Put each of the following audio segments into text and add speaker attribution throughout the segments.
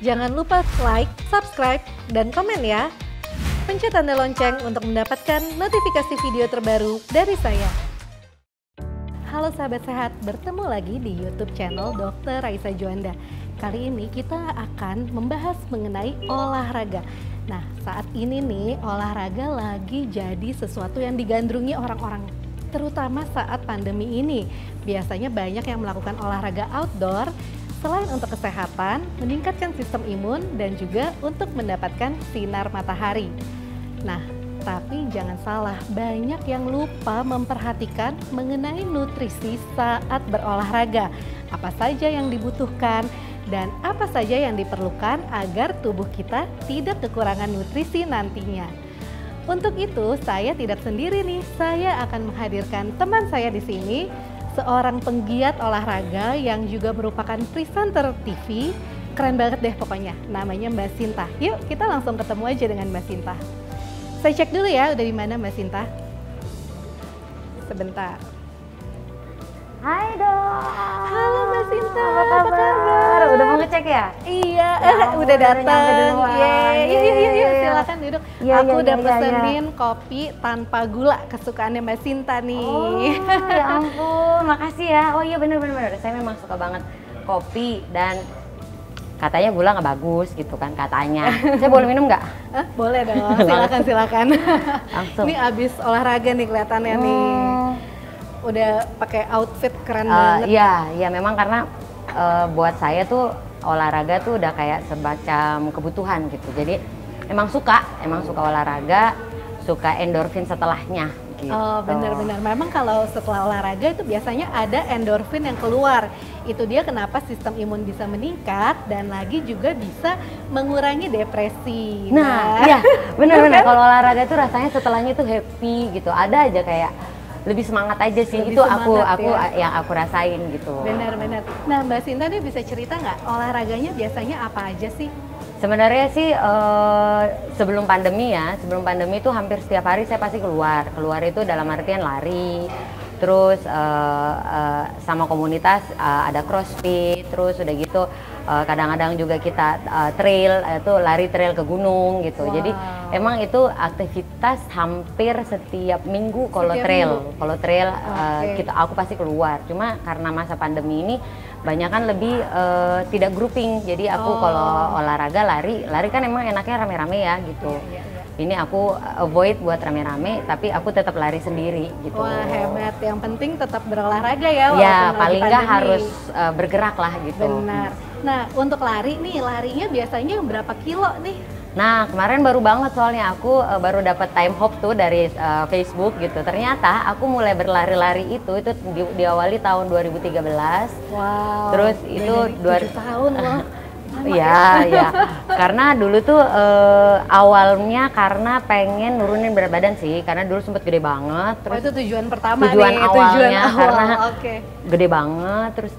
Speaker 1: Jangan lupa like, subscribe, dan komen ya. Pencet tanda lonceng untuk mendapatkan notifikasi video terbaru dari saya. Halo sahabat sehat, bertemu lagi di YouTube channel Dr. Raisa Juanda. Kali ini kita akan membahas mengenai olahraga. Nah, saat ini nih olahraga lagi jadi sesuatu yang digandrungi orang-orang, terutama saat pandemi ini. Biasanya banyak yang melakukan olahraga outdoor selain untuk kesehatan, meningkatkan sistem imun, dan juga untuk mendapatkan sinar matahari. Nah, tapi jangan salah, banyak yang lupa memperhatikan mengenai nutrisi saat berolahraga. Apa saja yang dibutuhkan dan apa saja yang diperlukan agar tubuh kita tidak kekurangan nutrisi nantinya. Untuk itu, saya tidak sendiri nih. Saya akan menghadirkan teman saya di sini, seorang penggiat olahraga yang juga merupakan presenter TV. Keren banget deh pokoknya, namanya Mbak Sinta. Yuk kita langsung ketemu aja dengan Mbak Sinta. Saya cek dulu ya, udah di mana Mbak Sinta? Sebentar.
Speaker 2: Hai dong.
Speaker 1: Halo Mbak Sinta,
Speaker 2: apa kabar? Udah mau ngecek ya?
Speaker 1: Iya,
Speaker 2: Ya,
Speaker 1: udah datang. Yuk,
Speaker 2: Iya.
Speaker 1: silakan duduk.
Speaker 2: Iya,
Speaker 1: Aku
Speaker 2: iya,
Speaker 1: udah
Speaker 2: iya,
Speaker 1: pesenin kopi tanpa gula kesukaannya Mbak Sinta nih.
Speaker 2: Oh, ya ampun, makasih ya. Oh iya bener. Saya memang suka banget kopi dan katanya gula nggak bagus gitu kan katanya. Saya boleh minum nggak?
Speaker 1: Boleh dong, silakan.
Speaker 2: Langsung.
Speaker 1: Ini abis olahraga nih kelihatannya nih. Udah pakai outfit keren banget.
Speaker 2: Iya, memang karena buat saya tuh olahraga tuh udah kayak semacam kebutuhan gitu. Jadi emang suka olahraga, suka endorfin setelahnya. Gitu.
Speaker 1: Oh benar. Memang kalau setelah olahraga itu biasanya ada endorfin yang keluar. Itu dia kenapa sistem imun bisa meningkat dan lagi juga bisa mengurangi depresi.
Speaker 2: Nah, iya benar. Kalau olahraga tuh rasanya setelahnya tuh happy gitu. Ada aja kayak lebih semangat aja sih.
Speaker 1: Lebih
Speaker 2: itu
Speaker 1: semangat,
Speaker 2: aku
Speaker 1: ya?
Speaker 2: yang aku rasain gitu.
Speaker 1: Benar. Nah Mbak Sinta nih bisa cerita nggak olahraganya biasanya apa aja sih?
Speaker 2: Sebenarnya sih sebelum pandemi itu hampir setiap hari saya pasti keluar itu dalam artian lari, terus sama komunitas ada crossfit, terus udah gitu kadang-kadang juga kita trail, itu lari trail ke gunung gitu.
Speaker 1: Wow.
Speaker 2: Jadi emang itu aktivitas hampir setiap minggu kalau trail. Kalau trail
Speaker 1: Okay.
Speaker 2: aku pasti keluar. Cuma karena masa pandemi ini banyakan lebih tidak grouping. Jadi aku kalau olahraga lari kan emang enaknya rame-rame ya gitu.
Speaker 1: Iya.
Speaker 2: Ini aku avoid buat rame-rame, tapi aku tetap lari sendiri gitu.
Speaker 1: Wah hebat, yang penting tetap berolahraga ya.
Speaker 2: Ya
Speaker 1: walaupun
Speaker 2: paling
Speaker 1: lagi
Speaker 2: nggak
Speaker 1: pandemi.
Speaker 2: harus bergerak lah gitu.
Speaker 1: Benar. Nah untuk lari nih, larinya biasanya berapa kilo nih?
Speaker 2: Nah kemarin baru banget soalnya aku baru dapat time hop tuh dari Facebook gitu. Ternyata aku mulai berlari-lari itu diawali tahun 2013.
Speaker 1: Wow.
Speaker 2: Terus itu
Speaker 1: 7 tahun loh.
Speaker 2: Iya. Karena dulu tuh awalnya karena pengen nurunin berat badan sih, karena dulu sempet gede banget. Terus
Speaker 1: itu tujuan pertama
Speaker 2: tujuan
Speaker 1: nih.
Speaker 2: awalnya karena
Speaker 1: Okay.
Speaker 2: gede banget. Terus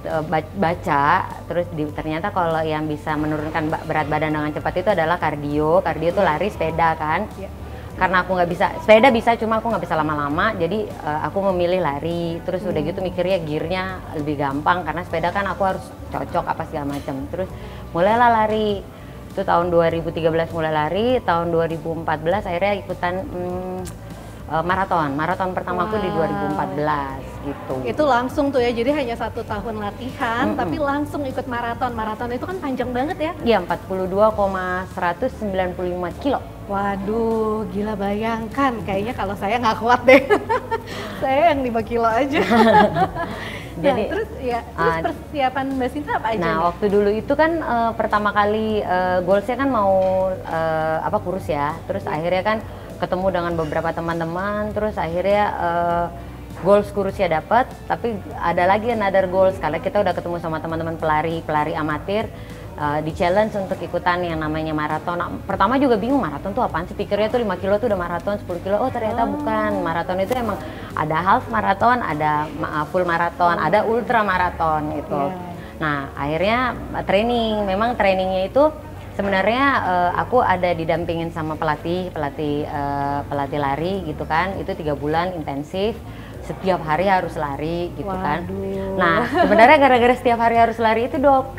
Speaker 2: baca, terus ternyata kalau yang bisa menurunkan berat badan dengan cepat itu adalah kardio. Kardio tuh lari, sepeda kan.
Speaker 1: Yeah.
Speaker 2: Karena aku nggak bisa, sepeda bisa cuma aku nggak bisa lama-lama, jadi aku memilih lari. Terus udah gitu mikirnya gearnya lebih gampang karena sepeda kan aku harus cocok apa segala macam. Terus mulailah lari, itu tahun 2013 mulai lari, tahun 2014 akhirnya ikutan maraton pertamaku di 2014 gitu.
Speaker 1: Itu langsung tuh ya, jadi hanya 1 tahun latihan tapi langsung ikut maraton. Maraton itu kan panjang banget ya?
Speaker 2: Iya, 42,195 kilo.
Speaker 1: Waduh, gila, bayangkan. Kayaknya kalau saya nggak kuat deh. Saya yang 5 kilo aja.
Speaker 2: Jadi,
Speaker 1: terus persiapan Mbak Sinta apa aja?
Speaker 2: Nah,
Speaker 1: nih?
Speaker 2: waktu dulu itu kan pertama kali goalsnya kan mau kurus ya. Terus akhirnya kan ketemu dengan beberapa teman-teman. Terus akhirnya goals kurusnya dapat. Tapi ada lagi another goals. Kalau kita udah ketemu sama teman-teman pelari amatir. Di challenge untuk ikutan yang namanya maraton. Pertama juga bingung maraton tuh apaan sih, pikirnya tuh 5 kilo tuh udah maraton, 10 kilo oh ternyata bukan. Maraton itu emang ada half maraton, ada full maraton, ada ultra maraton gitu. Nah akhirnya training, memang trainingnya itu sebenarnya aku ada didampingin sama pelatih lari gitu kan, itu 3 bulan intensif. Setiap hari harus lari gitu kan. Nah sebenarnya gara-gara setiap hari harus lari itu dok,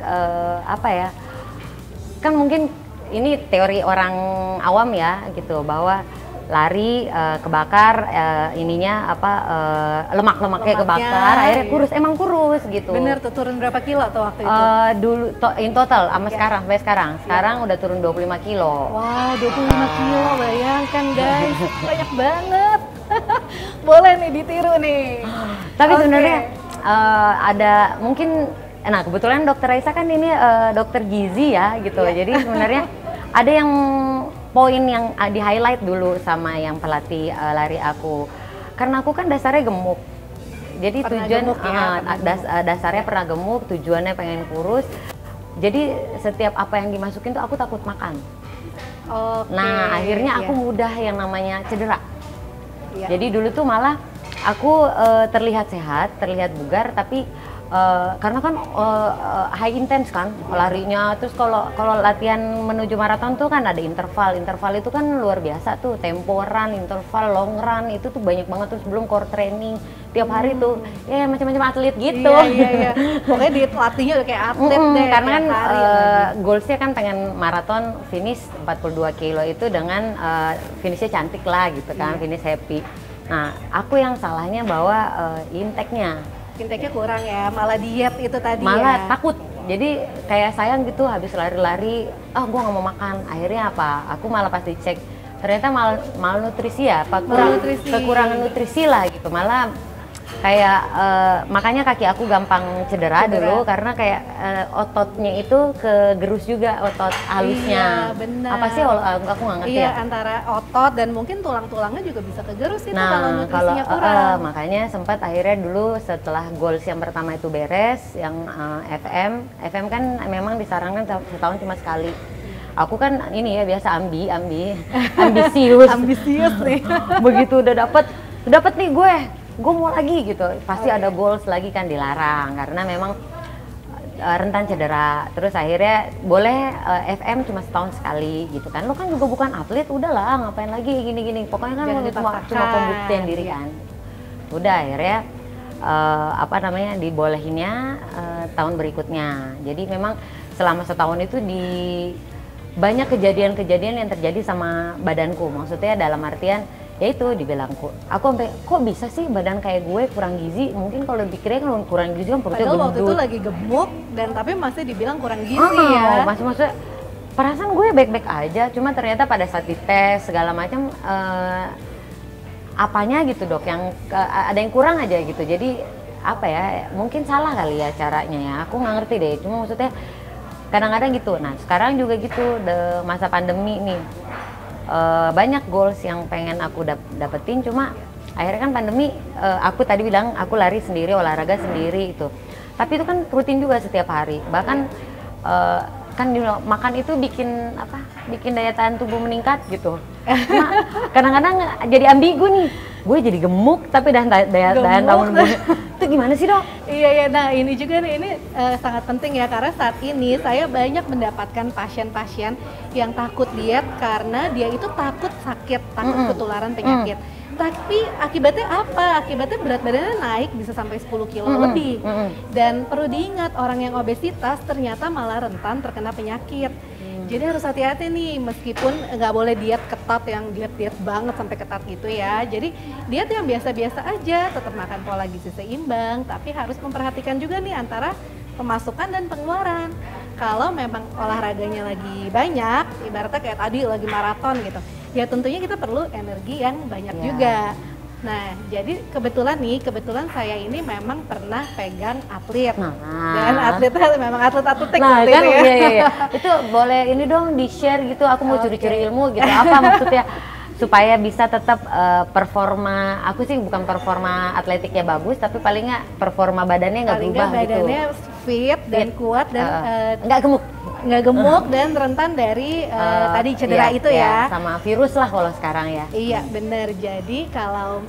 Speaker 2: kan mungkin ini teori orang awam ya gitu, bahwa lari kebakar ininya apa lemak-lemaknya kebakar, akhirnya kurus, emang kurus gitu.
Speaker 1: Bener tuh, turun berapa kilo tuh waktu itu?
Speaker 2: Dulu in total sama sampai sekarang udah turun 25 kilo.
Speaker 1: Wah, 25 kilo, bayangkan guys, banyak banget. Boleh nih ditiru nih.
Speaker 2: Tapi sebenarnya ada mungkin, nah kebetulan dokter Raisa kan ini dokter gizi ya gitu. Jadi sebenarnya ada yang poin yang di highlight dulu sama yang pelatih lari aku, karena aku kan dasarnya gemuk, jadi dasarnya pernah gemuk, tujuannya pengen kurus, jadi setiap apa yang dimasukin tuh aku takut makan. Nah akhirnya aku mudah yang namanya cedera. Jadi dulu tuh malah aku terlihat sehat, terlihat bugar, tapi karena kan high intense kan larinya, terus kalau latihan menuju maraton tuh kan ada interval itu kan luar biasa tuh, tempo run, interval, long run, itu tuh banyak banget, terus belum core training tiap hari tuh ya macam-macam atlet gitu.
Speaker 1: Iya. Pokoknya dilatihnya udah kayak atlet deh.
Speaker 2: Karena kan goalsnya kan pengen maraton finish 42 kilo itu dengan finishnya cantik lah gitu kan, finish happy. Nah aku yang salahnya bahwa intake-nya
Speaker 1: kurang ya, malah diet itu tadi.
Speaker 2: Malah takut, jadi kayak sayang gitu habis lari-lari, gue nggak mau makan. Akhirnya apa? Aku malah pas dicek ternyata malnutrisi ya, kekurangan nutrisi lah gitu. Malah kayak makanya kaki aku gampang cedera dulu, karena kayak ototnya itu kegerus juga, otot halusnya.
Speaker 1: Iya, benar.
Speaker 2: Apa sih aku nggak ngerti ya?
Speaker 1: Antara otot dan mungkin tulang-tulangnya juga bisa kegerus itu kalau nutrisinya
Speaker 2: kalau
Speaker 1: kurang.
Speaker 2: makanya sempat akhirnya dulu setelah goals yang pertama itu beres, yang FM kan memang disarankan setahun cuma sekali. Aku kan ini ya biasa ambisius.
Speaker 1: Ambisius nih.
Speaker 2: Begitu udah dapet nih gue mau lagi gitu, pasti ada goals lagi kan, dilarang karena memang rentan cedera. Terus akhirnya boleh FM cuma setahun sekali gitu kan, lo kan juga bukan atlet, udahlah ngapain lagi gini-gini, pokoknya kan cuma pembuktian diri kan. Udah akhirnya dibolehinnya tahun berikutnya. Jadi memang selama setahun itu banyak kejadian-kejadian yang terjadi sama badanku, maksudnya dalam artian ya itu dibilangku, aku sampai kok bisa sih badan kayak gue kurang gizi, mungkin kalau dipikirnya kalau kurang gizi kan perutnya gendut.
Speaker 1: Padahal waktu itu lagi gemuk dan tapi masih dibilang kurang gizi ya.
Speaker 2: Maksudnya perasaan gue baik-baik aja, cuma ternyata pada saat dites segala macam apanya gitu dok, yang ada yang kurang aja gitu. Jadi apa ya, mungkin salah kali ya caranya ya, aku nggak ngerti deh. Cuma maksudnya kadang-kadang gitu. Nah sekarang juga gitu, masa pandemi nih. Banyak goals yang pengen aku dapetin, cuma akhirnya kan pandemi, aku tadi bilang aku lari sendiri, olahraga sendiri itu, tapi itu kan rutin juga setiap hari, bahkan kan makan itu bikin daya tahan tubuh meningkat gitu. Cuma kadang-kadang jadi ambigu nih, gue jadi gemuk tapi daya tahan tubuh itu gimana sih dok?
Speaker 1: Iya, nah ini juga nih, ini sangat penting ya, karena saat ini saya banyak mendapatkan pasien-pasien yang takut diet karena dia itu takut sakit, takut ketularan penyakit. Tapi akibatnya apa? Akibatnya berat badannya naik bisa sampai 10 kilo lebih. Dan perlu diingat, orang yang obesitas ternyata malah rentan terkena penyakit. Jadi harus hati-hati nih, meskipun nggak boleh diet ketat yang diet banget sampai ketat gitu ya. Jadi diet yang biasa-biasa aja, tetap makan pola gizi seimbang, tapi harus memperhatikan juga nih antara pemasukan dan pengeluaran. Kalau memang olahraganya lagi banyak, ibaratnya kayak tadi lagi maraton gitu, ya tentunya kita perlu energi yang banyak juga. Nah, jadi kebetulan saya ini memang pernah pegang atlet. Dan atletnya memang atlet-atletik
Speaker 2: kan,
Speaker 1: ya.
Speaker 2: Iya. Itu boleh ini dong di-share gitu, aku mau curi-curi ilmu gitu. Apa maksudnya? Supaya bisa tetap performa, aku sih bukan performa atletiknya bagus, tapi paling nggak performa badannya nggak berubah gitu.
Speaker 1: Badannya fit dan kuat dan nggak gemuk dan rentan dari tadi cedera itu ya.
Speaker 2: Sama virus lah kalau sekarang ya.
Speaker 1: Iya bener. Jadi kalau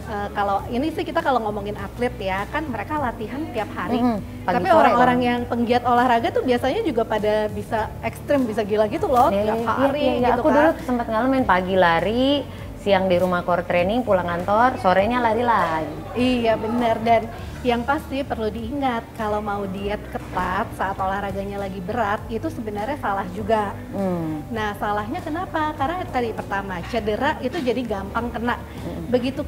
Speaker 1: ini sih kita kalau ngomongin atlet ya, kan mereka latihan tiap hari. Tapi orang-orang yang penggiat olahraga tuh biasanya juga pada bisa ekstrim, bisa gila gitu loh tiap hari gitu
Speaker 2: aku
Speaker 1: kan.
Speaker 2: dulu sempat ngalamin pagi lari, siang di rumah core training, pulang kantor, sorenya lari lagi.
Speaker 1: Iya benar, dan yang pasti perlu diingat kalau mau diet ketat saat olahraganya lagi berat itu sebenarnya salah juga. Nah salahnya kenapa? Karena tadi pertama cedera itu jadi gampang kena. Begitu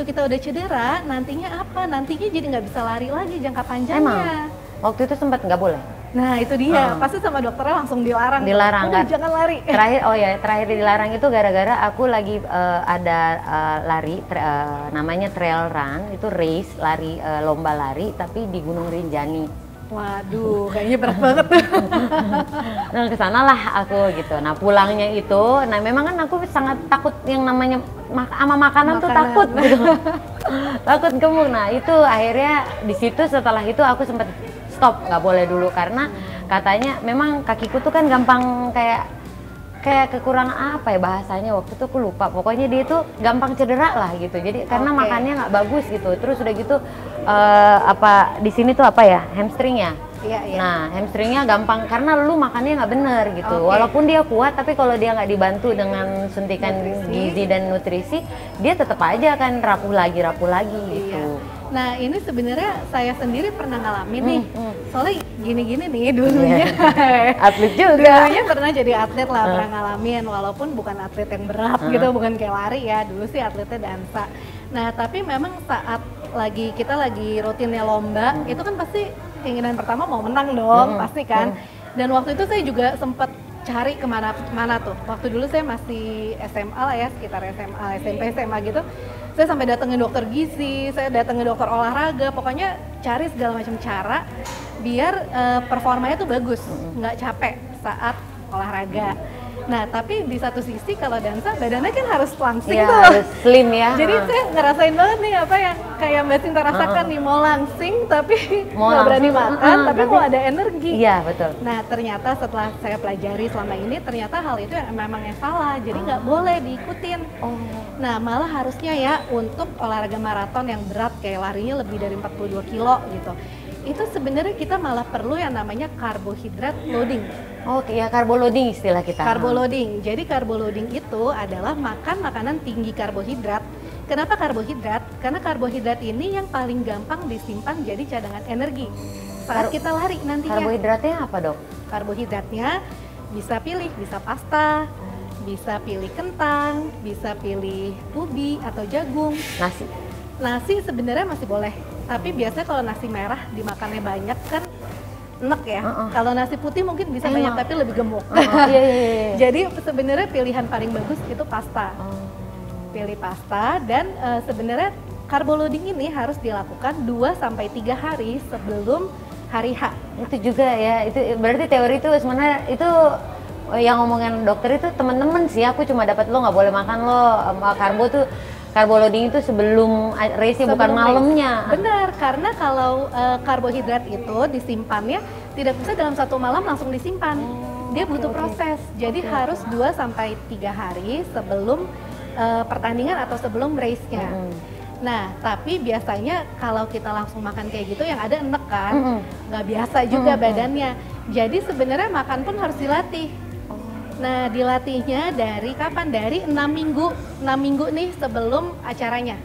Speaker 1: kita udah cedera, nantinya apa? Nantinya jadi nggak bisa lari lagi jangka panjangnya.
Speaker 2: Emang? Waktu itu sempat nggak boleh?
Speaker 1: Nah itu dia, pasti sama dokternya langsung dilarang.
Speaker 2: Dilarang kan?
Speaker 1: Jangan lari.
Speaker 2: Terakhir dilarang itu gara-gara aku lagi ada lari, namanya trail run, itu race, lari lomba lari, tapi di Gunung Rinjani.
Speaker 1: Waduh, kayaknya berat banget tuh.
Speaker 2: Nah kesanalah aku gitu. Nah pulangnya itu, nah memang kan aku sangat takut yang namanya sama makanan tuh takut gitu. Takut gemuk. Nah itu akhirnya di situ setelah itu aku sempat stop, nggak boleh dulu karena katanya memang kakiku tuh kan gampang kayak kekurangan apa ya bahasanya waktu itu aku lupa, pokoknya dia tuh gampang cedera lah gitu, jadi karena makannya nggak bagus gitu. Terus udah gitu apa di sini tuh apa ya, hamstring ya.
Speaker 1: Iya.
Speaker 2: Nah hamstringnya gampang karena lu makannya nggak bener gitu. Walaupun dia kuat tapi kalau dia nggak dibantu dengan suntikan gizi dan nutrisi, dia tetap aja kan rapuh lagi gitu.
Speaker 1: Nah ini sebenarnya saya sendiri pernah ngalamin nih, soalnya gini-gini nih dulunya.
Speaker 2: Atlet juga.
Speaker 1: Dulunya pernah jadi atlet lah, pernah ngalamin, walaupun bukan atlet yang berat gitu, bukan kayak lari ya, dulu sih atletnya dansa. Nah tapi memang saat kita lagi rutinnya lomba, itu kan pasti keinginan pertama mau menang dong, pasti kan. Dan waktu itu saya juga sempat cari kemana tuh. Waktu dulu saya masih SMA lah ya, sekitar SMA, SMP, SMA gitu. Saya sampai datengin dokter gizi, saya datengin dokter olahraga, pokoknya cari segala macam cara biar performanya tuh bagus, nggak capek saat olahraga. Nah tapi di satu sisi kalau dansa badannya kan harus langsing
Speaker 2: ya,
Speaker 1: tuh,
Speaker 2: harus slim ya.
Speaker 1: Jadi saya ngerasain banget nih apa yang kayak Mbak Sinta rasakan nih, mau langsing tapi nggak berani makan, tapi mau ada energi.
Speaker 2: Iya betul.
Speaker 1: Nah ternyata setelah saya pelajari selama ini, ternyata hal itu memang yang salah, jadi nggak boleh diikutin. Nah malah harusnya ya untuk olahraga maraton yang berat kayak larinya lebih dari 42 kilo gitu, itu sebenarnya kita malah perlu yang namanya karbohidrat loading.
Speaker 2: Oke ya, carbo loading istilah kita.
Speaker 1: Carbo loading. Jadi carbo loading itu adalah makan makanan tinggi karbohidrat. Kenapa karbohidrat? Karena karbohidrat ini yang paling gampang disimpan jadi cadangan energi saat kita lari nantinya.
Speaker 2: Karbohidratnya apa dok?
Speaker 1: Karbohidratnya bisa pilih, bisa pasta, bisa pilih kentang, bisa pilih ubi atau jagung. Nasi sebenarnya masih boleh, tapi biasanya kalau nasi merah dimakannya banyak kan enek ya. Kalau nasi putih mungkin bisa banyak tapi lebih gemuk. Iya. Jadi sebenarnya pilihan paling bagus itu pasta. Pilih pasta, dan sebenarnya carbo loading ini harus dilakukan 2-3 hari sebelum hari H.
Speaker 2: Itu juga ya, itu berarti teori itu sebenarnya itu yang ngomongin dokter itu teman-teman sih. Aku cuma dapat lo nggak boleh makan lo carbo loading itu sebelum race, bukan malamnya.
Speaker 1: Benar, karena kalau karbohidrat itu disimpannya tidak bisa dalam satu malam langsung disimpan. Dia butuh proses. Jadi harus 2-3 hari sebelum pertandingan atau sebelum race-nya. Nah, tapi biasanya kalau kita langsung makan kayak gitu yang ada enek kan, nggak biasa juga badannya. Jadi sebenarnya makan pun harus dilatih. Nah, dilatihnya dari kapan? Dari 6 minggu. 6 minggu nih sebelum acaranya.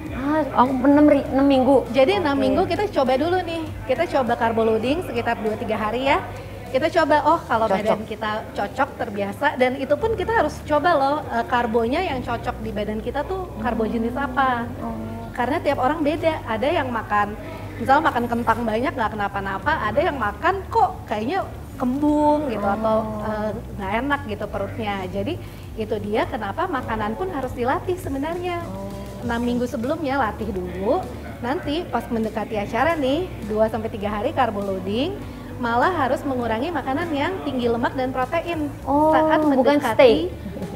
Speaker 2: 6 minggu?
Speaker 1: Jadi 6 minggu kita coba dulu nih. Kita coba carbo loading sekitar 2-3 hari ya. Kita coba, kalau badan kita cocok, terbiasa. Dan itu pun kita harus coba loh, karbonya yang cocok di badan kita tuh karbo jenis apa. Karena tiap orang beda. Ada yang makan, misalnya makan kentang banyak nggak kenapa-napa. Ada yang makan kok kayaknya kembung gitu atau nggak enak gitu perutnya. Jadi itu dia kenapa makanan pun harus dilatih sebenarnya. 6 minggu sebelumnya latih dulu, nanti pas mendekati acara nih 2-3 hari carbo loading, malah harus mengurangi makanan yang tinggi lemak dan protein saat mendekati.
Speaker 2: Bukan steak.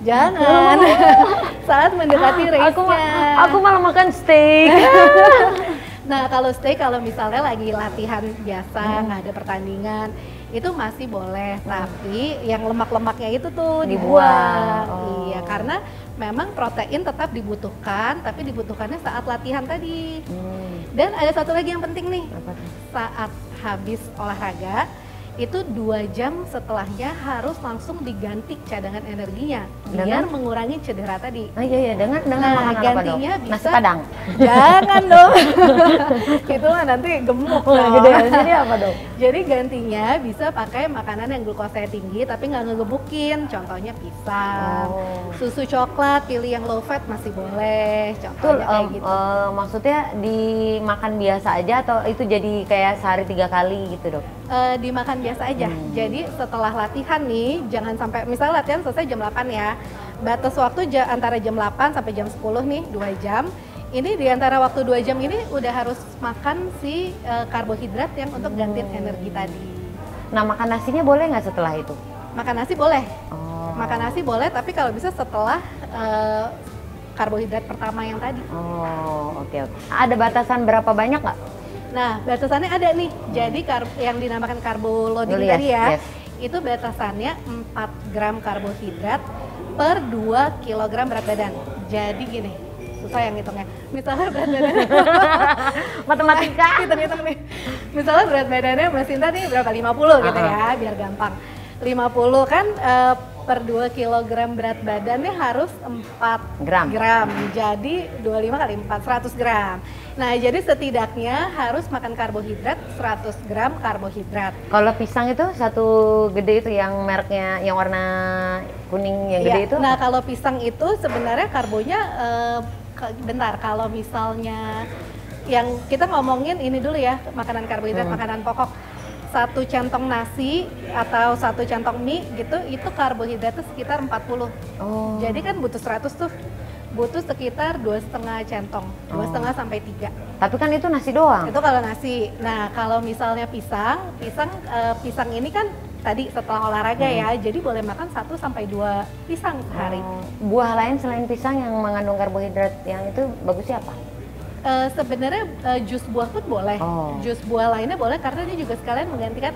Speaker 1: Jangan. Saat mendekati race-nya.
Speaker 2: Aku malah makan steak.
Speaker 1: Nah kalau steak, kalau misalnya lagi latihan biasa, nggak ada pertandingan, itu masih boleh, tapi yang lemak-lemaknya itu tuh dibuang. Iya, karena memang protein tetap dibutuhkan, tapi dibutuhkannya saat latihan tadi. Dan ada satu lagi yang penting nih, saat habis olahraga, itu 2 jam setelahnya harus langsung diganti cadangan energinya biar
Speaker 2: Dengan?
Speaker 1: mengurangi cedera tadi.
Speaker 2: Oh iya, dengan
Speaker 1: Nah,
Speaker 2: makan apa dong?
Speaker 1: gantinya bisa
Speaker 2: Nasi Padang.
Speaker 1: Jangan dong. Itu mah nanti gemuk
Speaker 2: Oh,
Speaker 1: dong.
Speaker 2: gede. Jadi apa dong?
Speaker 1: Jadi gantinya bisa pakai makanan yang glukosanya tinggi tapi nggak ngegebukin. Contohnya pisang,
Speaker 2: Oh.
Speaker 1: susu coklat, pilih yang low fat masih boleh.
Speaker 2: Itu
Speaker 1: Contohnya kayak gitu.
Speaker 2: maksudnya dimakan biasa aja atau itu jadi kayak sehari 3 kali gitu dok?
Speaker 1: Dimakan biasa aja. Jadi setelah latihan nih, jangan sampai misalnya latihan selesai jam 8 ya. Batas waktu antara jam 8 sampai jam 10 nih, 2 jam. Ini di antara waktu 2 jam ini udah harus makan si karbohidrat yang untuk gantiin energi tadi.
Speaker 2: Nah makan nasinya boleh nggak setelah itu?
Speaker 1: Makan nasi boleh.
Speaker 2: Oh.
Speaker 1: Makan nasi boleh, tapi kalau bisa setelah karbohidrat pertama yang tadi.
Speaker 2: Oh oke. Ada batasan berapa banyak nggak?
Speaker 1: Nah, batasannya ada nih. Jadi yang dinamakan karbo loading
Speaker 2: Dulu ya,
Speaker 1: tadi ya,
Speaker 2: yes.
Speaker 1: itu batasannya 4 gram karbohidrat per 2 kilogram berat badan. Jadi gini, susah yang ngitungnya. Misalnya berat badannya
Speaker 2: Matematika.
Speaker 1: hitung-hitung nih. Misalnya berat badannya Mbak Sinta nih berapa? 50 gitu ya, biar gampang. 50 kan per 2 kilogram berat badannya harus 4
Speaker 2: Gram.
Speaker 1: gram. Jadi 25 kali 4, 100 gram. Nah, jadi setidaknya harus makan karbohidrat 100 gram karbohidrat.
Speaker 2: Kalau pisang itu satu gede itu yang mereknya yang warna kuning yang gede
Speaker 1: Ya,
Speaker 2: itu?
Speaker 1: nah kalau pisang itu sebenarnya karbonya bentar, kalau misalnya yang kita ngomongin ini dulu ya, makanan karbohidrat, makanan pokok. 1 centong nasi atau 1 centong mie gitu, itu karbohidratnya sekitar 40.
Speaker 2: Oh.
Speaker 1: Jadi kan butuh 100 tuh. Butuh sekitar 2,5 centong, 2,5 sampai 3.
Speaker 2: Tapi kan itu nasi doang.
Speaker 1: Itu kalau nasi. Nah, kalau misalnya pisang ini kan tadi setelah olahraga ya, jadi boleh makan 1 sampai 2 pisang sehari.
Speaker 2: Buah lain selain pisang yang mengandung karbohidrat yang itu bagusnya apa?
Speaker 1: Sebenarnya jus buah pun boleh.
Speaker 2: Oh.
Speaker 1: Jus buah lainnya boleh karena dia juga sekalian menggantikan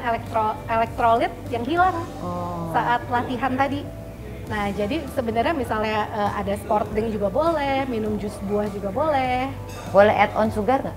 Speaker 1: elektrolit yang hilang saat latihan tadi. Nah, jadi sebenarnya misalnya ada sport drink juga boleh, minum jus buah juga boleh.
Speaker 2: Boleh add on sugar nggak?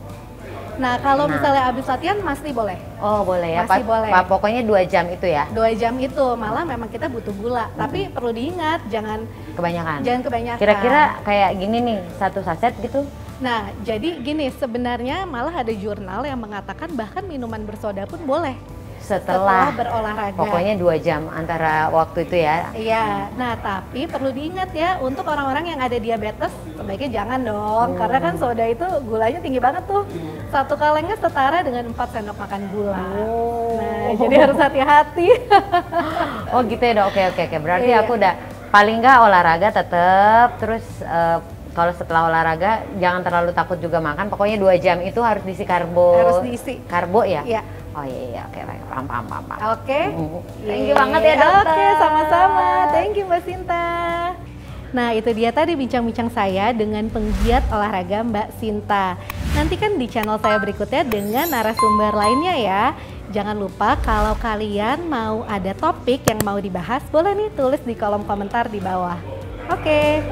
Speaker 1: Nah, kalau misalnya habis latihan masih boleh.
Speaker 2: Oh boleh ya,
Speaker 1: Masih boleh.
Speaker 2: Pokoknya 2 jam itu ya?
Speaker 1: 2 jam itu, malah memang kita butuh gula. Tapi perlu diingat, jangan
Speaker 2: Kebanyakan?
Speaker 1: kebanyakan.
Speaker 2: Kira-kira kayak gini nih, 1 saset gitu?
Speaker 1: Nah, jadi gini, sebenarnya malah ada jurnal yang mengatakan bahkan minuman bersoda pun boleh setelah berolahraga.
Speaker 2: Pokoknya 2 jam antara waktu itu ya?
Speaker 1: Iya, nah tapi perlu diingat ya, untuk orang-orang yang ada diabetes, sebaiknya jangan dong. Karena kan soda itu gulanya tinggi banget tuh. 1 kalengnya setara dengan 4 sendok makan gula. Nah, jadi harus hati-hati.
Speaker 2: Oh gitu ya dok, oke. Berarti
Speaker 1: Iya.
Speaker 2: aku udah paling nggak olahraga tetep, terus kalau setelah olahraga jangan terlalu takut juga makan. Pokoknya 2 jam itu harus diisi karbo.
Speaker 1: Harus diisi.
Speaker 2: Karbo ya?
Speaker 1: Iya.
Speaker 2: Oh iya, oke, paham.
Speaker 1: Oke.
Speaker 2: Thank you banget ya dokter.
Speaker 1: Oke, sama-sama. Thank you Mbak Sinta. Nah, itu dia tadi bincang-bincang saya dengan penggiat olahraga Mbak Sinta. Nantikan di channel saya berikutnya dengan narasumber lainnya ya. Jangan lupa kalau kalian mau ada topik yang mau dibahas, boleh nih tulis di kolom komentar di bawah. Oke.